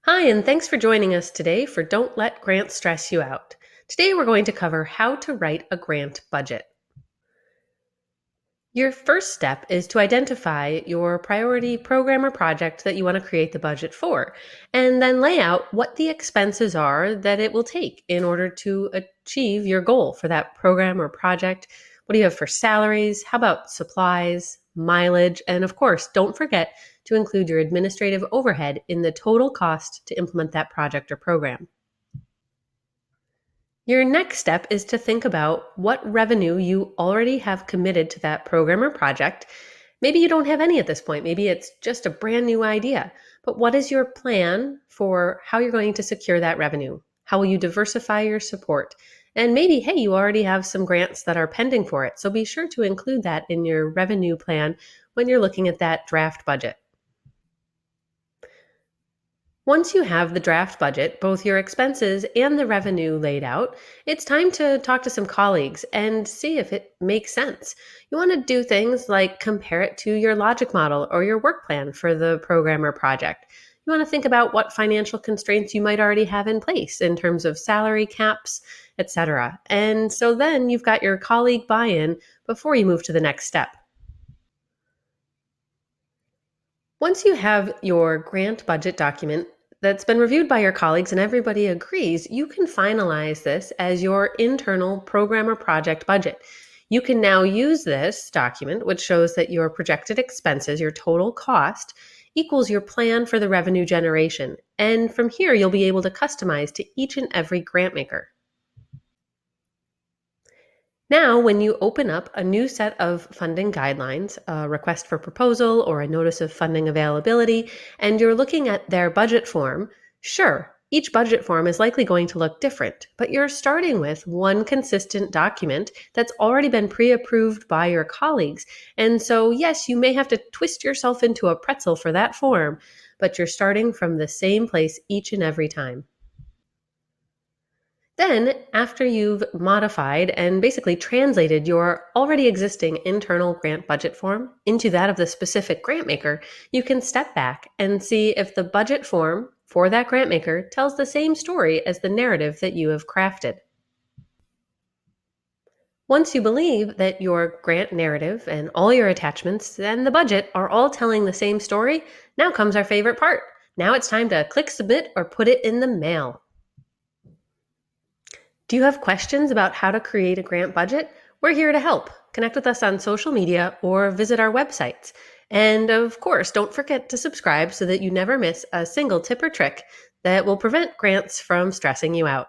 Hi, and thanks for joining us today for Don't Let Grants Stress You Out. Today we're going to cover how to write a grant budget. Your first step is to identify your priority program or project that you want to create the budget for, and then lay out what the expenses are that it will take in order to achieve your goal for that program or project. What do you have for salaries? How about supplies, mileage? And of course, don't forget to include your administrative overhead in the total cost to implement that project or program. Your next step is to think about what revenue you already have committed to that program or project. Maybe you don't have any at this point. Maybe it's just a brand new idea. But what is your plan for how you're going to secure that revenue? How will you diversify your support? And maybe, hey, you already have some grants that are pending for it. So be sure to include that in your revenue plan when you're looking at that draft budget. Once you have the draft budget, both your expenses and the revenue laid out, it's time to talk to some colleagues and see if it makes sense. You want to do things like compare it to your logic model or your work plan for the program or project. You want to think about what financial constraints you might already have in place in terms of salary caps, etc. And so then you've got your colleague buy-in before you move to the next step. Once you have your grant budget document that's been reviewed by your colleagues and everybody agrees, you can finalize this as your internal program or project budget. You can now use this document, which shows that your projected expenses, your total cost, equals your plan for the revenue generation. And from here, you'll be able to customize to each and every grant maker. Now, when you open up a new set of funding guidelines, a request for proposal or a notice of funding availability, and you're looking at their budget form, sure, each budget form is likely going to look different, but you're starting with one consistent document that's already been pre-approved by your colleagues. And so, yes, you may have to twist yourself into a pretzel for that form, but you're starting from the same place each and every time. Then, after you've modified and basically translated your already existing internal grant budget form into that of the specific grant maker, you can step back and see if the budget form for that grant maker tells the same story as the narrative that you have crafted. Once you believe that your grant narrative and all your attachments and the budget are all telling the same story, now comes our favorite part. Now it's time to click submit or put it in the mail. Do you have questions about how to create a grant budget? We're here to help. Connect with us on social media or visit our websites. And of course, don't forget to subscribe so that you never miss a single tip or trick that will prevent grants from stressing you out.